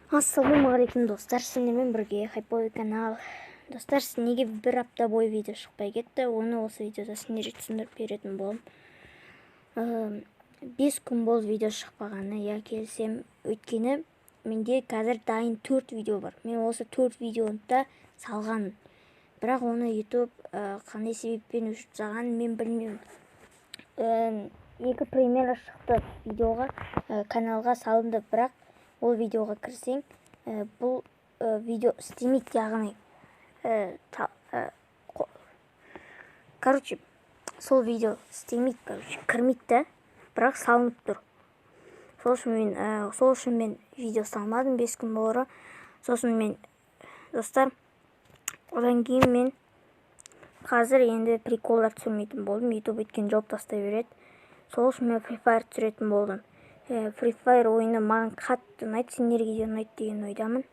Ассалаумағалейкум достар, сіздермен бірге хайповый канал. Достар, неге бір апта бойы видео шықпай кетті, оны осы видеода сіздерге түсіндіріп беретін боламын. 5 күн болды видео шықпағаны, я келсем, өйткені менде қазір дайын 4 видео бар. Мен осы 4 видеоны да салғанмын. Бірақ оны YouTube қандай себеппен өшіріп тастағанын мен білмеймін. 2 премьера шықты видеоға, каналға салынды, бірақ ол видеоға кірсең, бұл видео істемейді, яғни сол видео істемейді, кірмейді, бірақ салынып тұр. Сол үшін мен видео салмадым 5 күн болары. Сосын мен, достар, одан кейін мен қазір енді приколдар түсірмейтін болдым. YouTube өткен жауып тастай береді. Сол үшін мен Free Fire түсіретін болдым. Free Fire ойыны маған қатты ұнайды, сендерге де ұнайды деген ойдамын.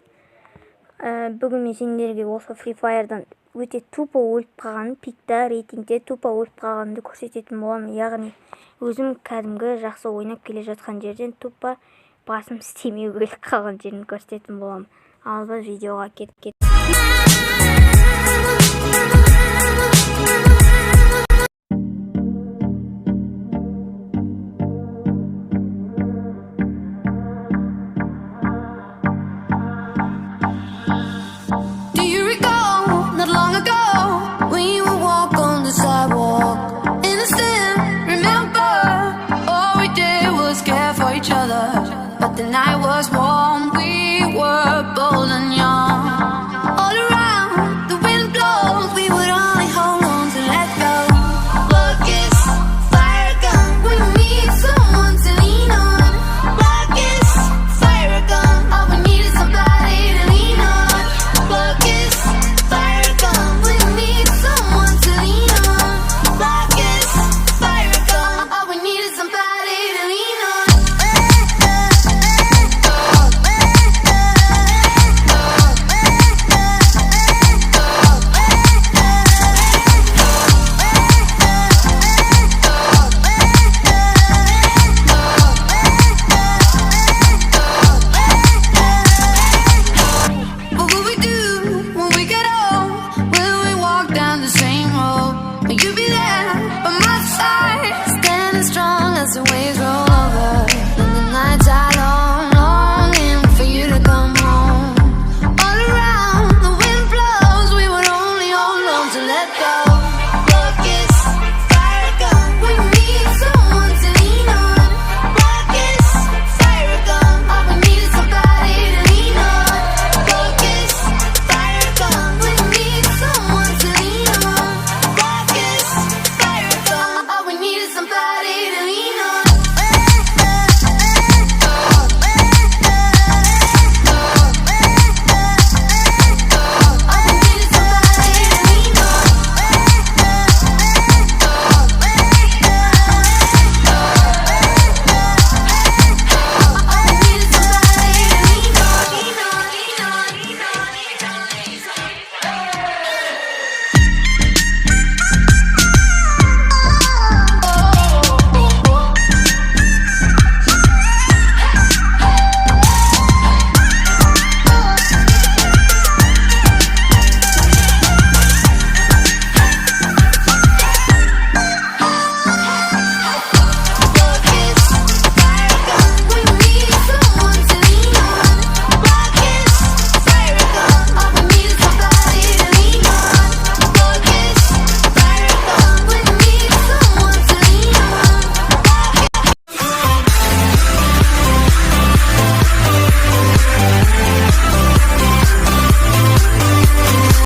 Бүгін мен сендерге осы Free Fire'дан өте тупо өліп қалғанын, пикта, рейтингте тупо өліп қалғанымды көрсететін боламын. Яғни өзім кәдімгі жақсы ойнап келе жатқан жерден тупо басым істемей өліп қалған жерін көрсететін боламын. Ал біз видеоға кетіп But the night was warm.